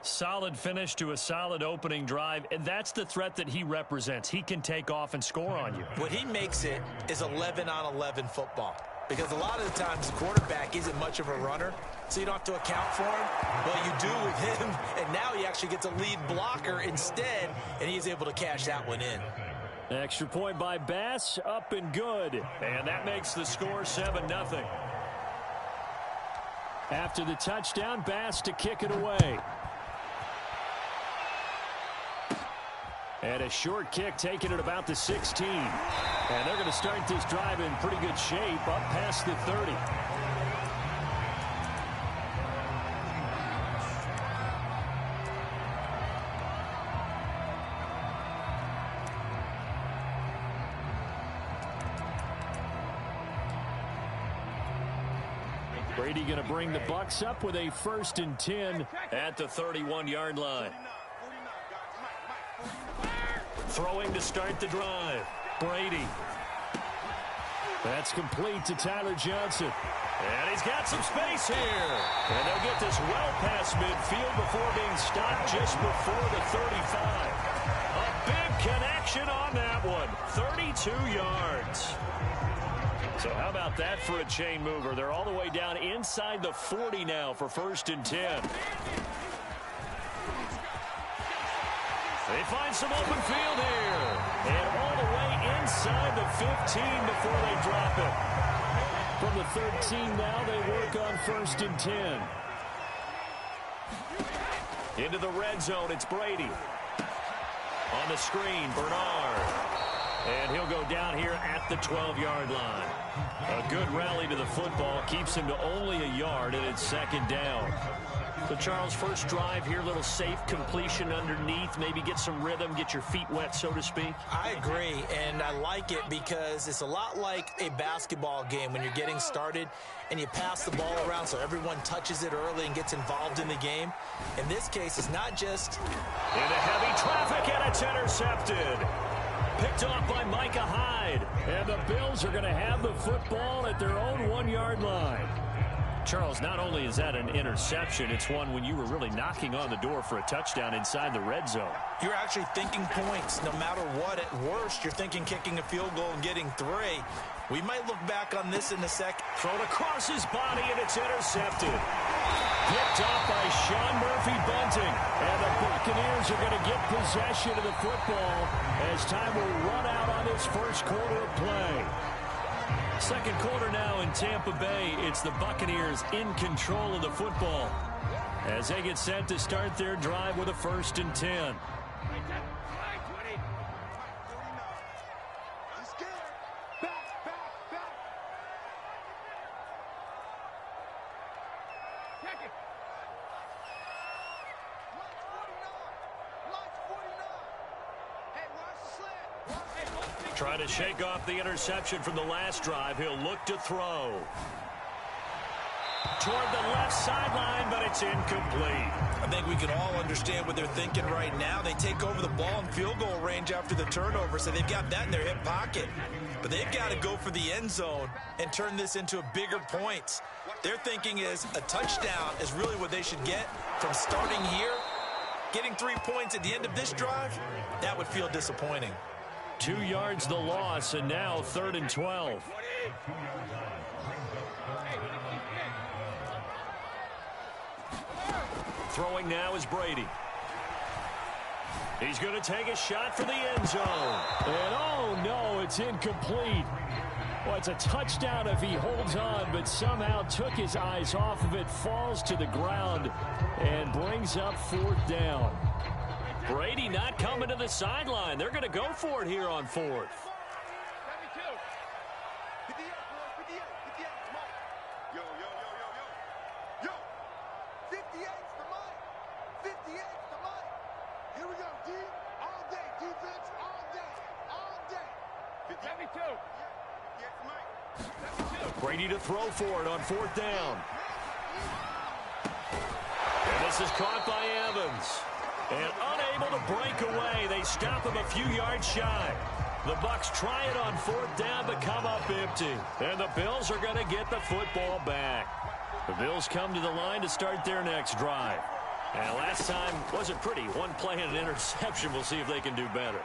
Solid finish to a solid opening drive, and that's the threat that he represents. He can take off and score on you. What he makes it is 11-on-11 football. Because a lot of the times the quarterback isn't much of a runner, so you don't have to account for him. Well, you do with him, and now he actually gets a lead blocker instead, and he's able to cash that one in. Extra point by Bass, up and good. And that makes the score 7-0. After the touchdown, Bass to kick it away. And a short kick taken at about the 16. And they're going to start this drive in pretty good shape, up past the 30. Brady going to bring the Bucs up with a 1st and 10 at the 31-yard line. Throwing to start the drive. Brady. That's complete to Tyler Johnson. And he's got some space here. And they'll get this well past midfield before being stopped just before the 35. A big connection on that one. 32 yards. So how about that for a chain mover? They're all the way down inside the 40 now for 1st and 10. They find some open field here. And all the way inside the 15 before they drop it. From the 13 now, they work on 1st and 10. Into the red zone, it's Brady. On the screen, Bernard. And he'll go down here at the 12-yard line. A good rally to the football keeps him to only a yard, and it's second down. So, Charles, first drive here, little safe completion underneath, maybe get some rhythm, get your feet wet, so to speak. I agree, and I like it because it's a lot like a basketball game when you're getting started and you pass the ball around so everyone touches it early and gets involved in the game. In this case, it's not just... Into heavy traffic, and it's intercepted. Picked off by Micah Hyde. And the Bills are going to have the football at their own 1-yard line. Charles, not only is that an interception, it's one when you were really knocking on the door for a touchdown inside the red zone. You're actually thinking points no matter what. At worst, you're thinking kicking a field goal and getting 3. We might look back on this in a sec. Thrown across his body, and it's intercepted. Picked off by Sean Murphy-Bunting. And the Buccaneers are going to get possession of the football as time will run out on this first quarter of play. Second quarter now in Tampa Bay. It's the Buccaneers in control of the football as they get set to start their drive with a 1st and 10. Trying to shake off the interception from the last drive. He'll look to throw. Toward the left sideline, but it's incomplete. I think we can all understand what they're thinking right now. They take over the ball in field goal range after the turnover, so they've got that in their hip pocket. But they've got to go for the end zone and turn this into bigger points. Their thinking is a touchdown is really what they should get from starting here. Getting 3 points at the end of this drive, that would feel disappointing. 2 yards the loss, and now 3rd and 12. Throwing now is Brady. He's going to take a shot for the end zone. And oh no, it's incomplete. Well, it's a touchdown if he holds on, but somehow took his eyes off of it, falls to the ground, and brings up 4th down. Brady not coming to the sideline. They're going to go for it here on 4th. Brady to throw for it on 4th down. And this is caught by Evans. And unable to break away, they stop him a few yards shy. The Bucs try it on 4th down, but come up empty. And the Bills are going to get the football back. The Bills come to the line to start their next drive. And last time wasn't pretty. One play and an interception. We'll see if they can do better.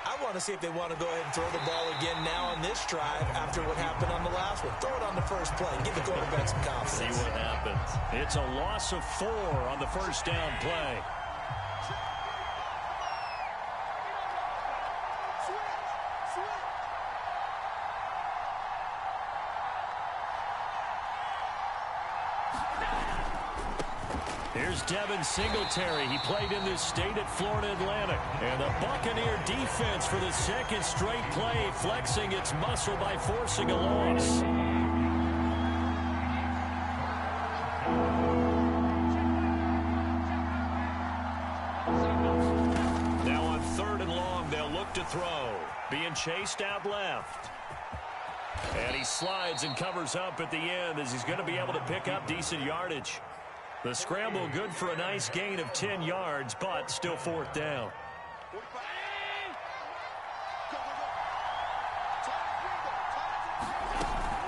I want to see if they want to go ahead and throw the ball again now on this drive after what happened on the last one. Throw it on the first play. Give the quarterback some confidence. See what happens. It's a loss of 4 on the first down play. Here's Devin Singletary. He played in this state at Florida Atlantic. And the Buccaneer defense for the 2nd straight play, flexing its muscle by forcing a loss. Now on 3rd and long, they'll look to throw. Being chased out left. And he slides and covers up at the end as he's going to be able to pick up decent yardage. The scramble good for a nice gain of 10 yards, but still 4th down.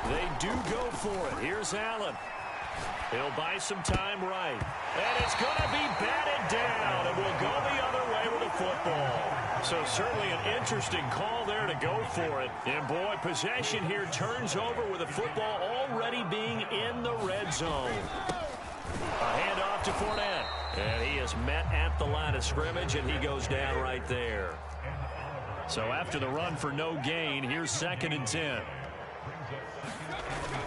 They do go for it. Here's Allen. He'll buy some time right. And it's going to be batted down, and will go the other way with the football. So certainly an interesting call there to go for it. And boy, possession here turns over with the football already being in the red zone. A handoff to Fournette. And he is met at the line of scrimmage, and he goes down right there. So after the run for no gain, here's 2nd and 10.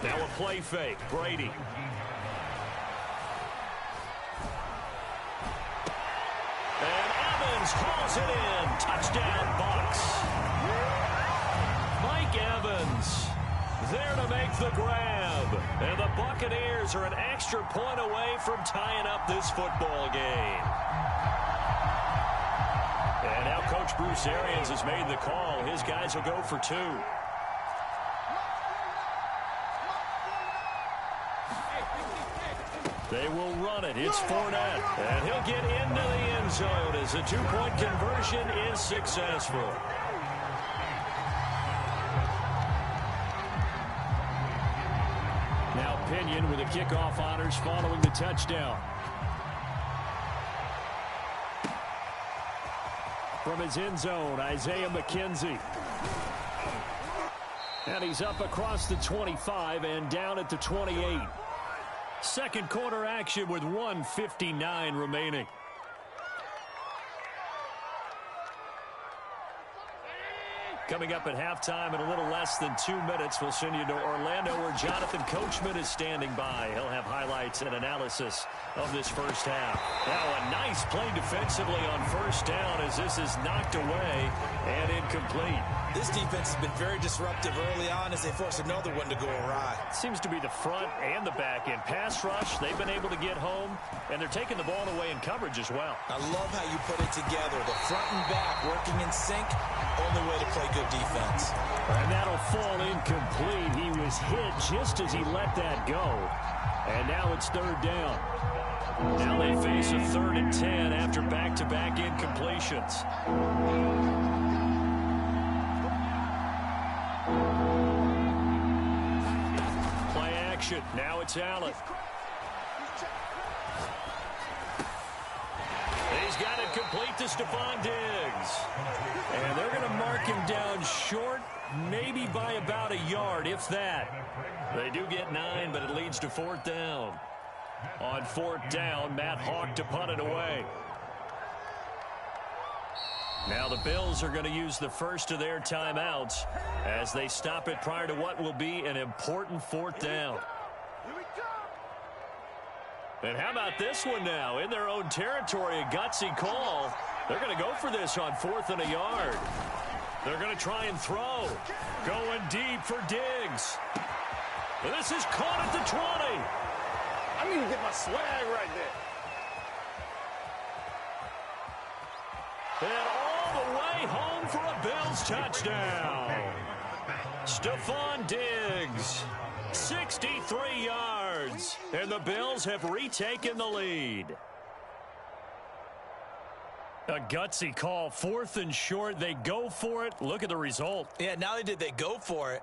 Now a play fake. Brady. And Evans hauls it in. Touchdown, Bucs. Mike Evans there to make the grab. And the Buccaneers are an extra point away from tying up this football game. And now Coach Bruce Arians has made the call. His guys will go for 2. They will run it. It's Fournette. And he'll get into the end zone as a 2-point conversion is successful. Now Pinion with the kickoff honors following the touchdown. From his end zone, Isaiah McKenzie. And he's up across the 25 and down at the 28. Second quarter action with 1:59 remaining. Coming up at halftime in a little less than 2 minutes, we'll send you to Orlando where Jonathan Coachman is standing by. He'll have highlights and analysis of this first half. Now a nice play defensively on first down as this is knocked away and incomplete. This defense has been very disruptive early on as they force another one to go awry. Seems to be the front and the back end. Pass rush, they've been able to get home, and they're taking the ball away in coverage as well. I love how you put it together. The front and back working in sync, only way to play good defense. And that'll fall incomplete. He was hit just as he let that go. And now it's third down. Now they face a 3rd and 10 after back-to-back incompletions. Play action. Now it's Allen. He's got it complete to Stephon Diggs. And they're going to mark him down short, maybe by about a yard, if that. They do get 9, but it leads to 4th down. On 4th down, Matt Hawk to punt it away. Now the Bills are going to use the first of their timeouts as they stop it prior to what will be an important 4th down. And how about this one now? In their own territory, a gutsy call. They're going to go for this on 4th and a yard. They're going to try and throw. Going deep for Diggs. And this is caught at the 20. I need to get my swag right there. And all the way home for a Bills touchdown. Stephon Diggs. 63 yards, and the Bills have retaken the lead. A gutsy call, 4th and short. They go for it. Look at the result. Yeah, not only did they go for it,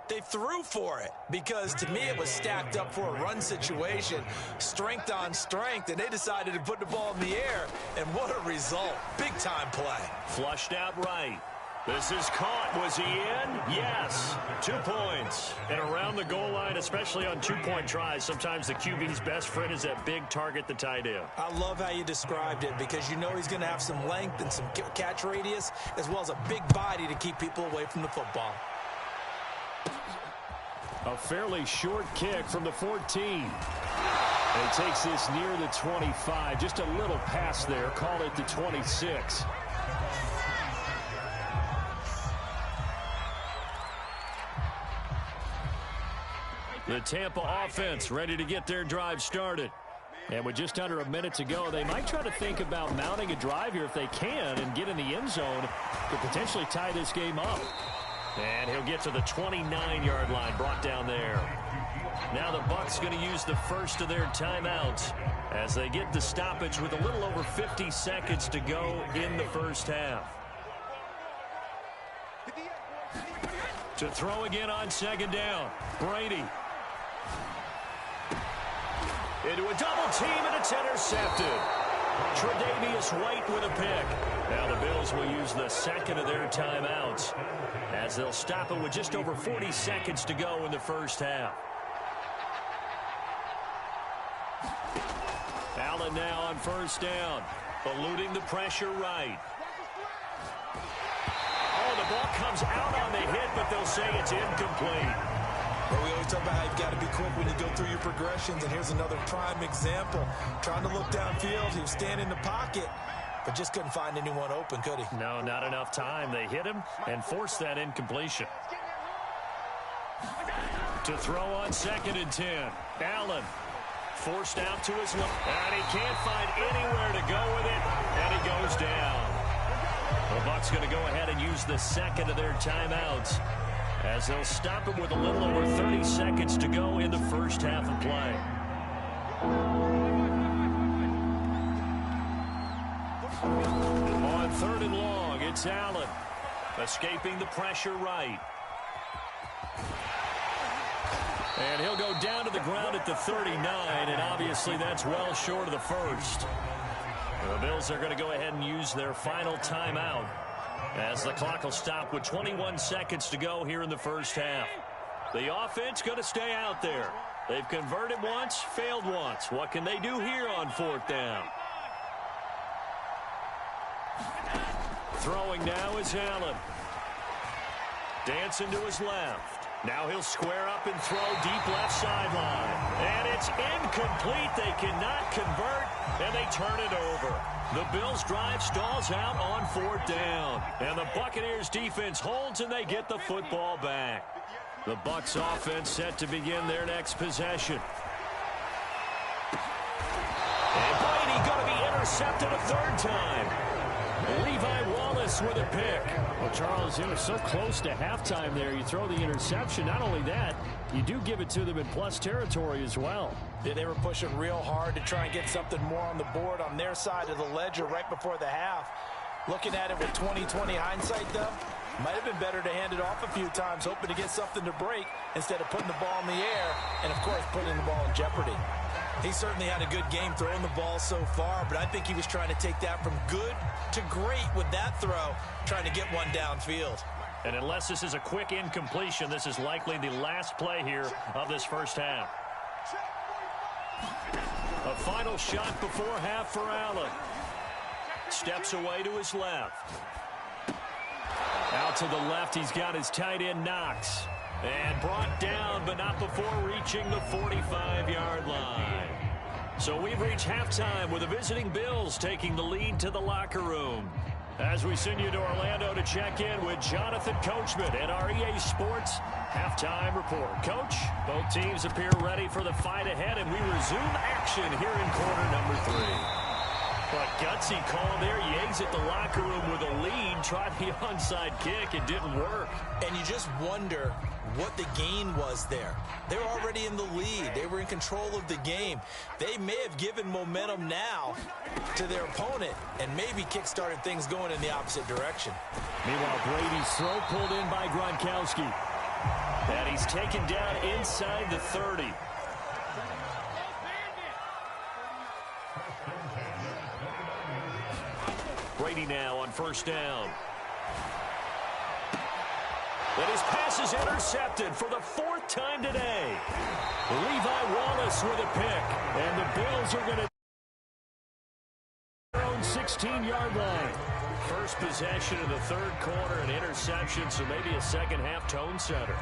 they threw for it because to me it was stacked up for a run situation, strength on strength, and they decided to put the ball in the air, and what a result. Big-time play. Flushed out right. This is caught. Was he in? Yes. 2 points. And around the goal line, especially on 2-point tries, sometimes the QB's best friend is that big target, the tight end. I love how you described it because you know he's going to have some length and some catch radius as well as a big body to keep people away from the football. A fairly short kick from the 14. And he takes this near the 25. Just a little pass there. Call it the 26. The Tampa offense ready to get their drive started. And with just under a minute to go, they might try to think about mounting a drive here if they can and get in the end zone to potentially tie this game up. And he'll get to the 29-yard line, brought down there. Now the Bucs going to use the first of their timeouts as they get the stoppage with a little over 50 seconds to go in the first half. To throw again on 2nd down, Brady. Into a double team, and it's intercepted. Tre'Davious White with a pick. Now the Bills will use the second of their timeouts as they'll stop it with just over 40 seconds to go in the first half. Allen now on first down, eluding the pressure right. Oh, the ball comes out on the hit, but they'll say it's incomplete. Well, we always talk about how you've got to be quick when you go through your progressions, and here's another prime example. Trying to look downfield, he was standing in the pocket, but just couldn't find anyone open, could he? No, not enough time. They hit him and forced that incompletion. To throw on 2nd and 10. Allen forced out to his left. And he can't find anywhere to go with it. And he goes down. The Bucs going to go ahead and use the second of their timeouts, as they'll stop him with a little over 30 seconds to go in the first half of play. On 3rd and long, it's Allen, escaping the pressure right. And he'll go down to the ground at the 39, and obviously that's well short of the first. The Bills are going to go ahead and use their final timeout, as the clock will stop with 21 seconds to go here in the first half. The offense going to stay out there. They've converted once, failed once. What can they do here on 4th down? Throwing now is Allen. Dancing to his left. Now he'll square up and throw deep left sideline. And it's incomplete. They cannot convert, and they turn it over. The Bills' drive stalls out on 4th down. And the Buccaneers' defense holds, and they get the football back. The Bucs offense set to begin their next possession. And Brady going to be intercepted a 3rd time. Levi Wallace with a pick. Well, Charles, it was so close to halftime there. You throw the interception. Not only that, you do give it to them in plus territory as well. Yeah, they were pushing real hard to try and get something more on the board on their side of the ledger right before the half. Looking at it with 20/20 hindsight, though, might have been better to hand it off a few times, hoping to get something to break instead of putting the ball in the air and, of course, putting the ball in jeopardy. He certainly had a good game throwing the ball so far, but I think he was trying to take that from good to great with that throw, trying to get one downfield. And unless this is a quick incompletion, this is likely the last play here of this first half. A final shot before half for Allen. Steps away to his left. Out to the left, he's got his tight end Knox. And brought down, but not before reaching the 45-yard line. So we've reached halftime with the visiting Bills taking the lead to the locker room. As we send you to Orlando to check in with Jonathan Coachman at our EA Sports Halftime Report. Coach, both teams appear ready for the fight ahead, and we resume action here in quarter number 3. But gutsy call there. You exit the locker room with a lead. Tried the onside kick. It didn't work. And you just wonder what the gain was there. They were already in the lead. They were in control of the game. They may have given momentum now to their opponent and maybe kick-started things going in the opposite direction. Meanwhile, Brady's throw pulled in by Gronkowski. And he's taken down inside the 30. Brady now on 1st down. But his pass is intercepted for the 4th time today. Levi Wallace with a pick. And the Bills are going to their own 16-yard line. First possession of the 3rd quarter, an interception, so maybe a second half tone setter.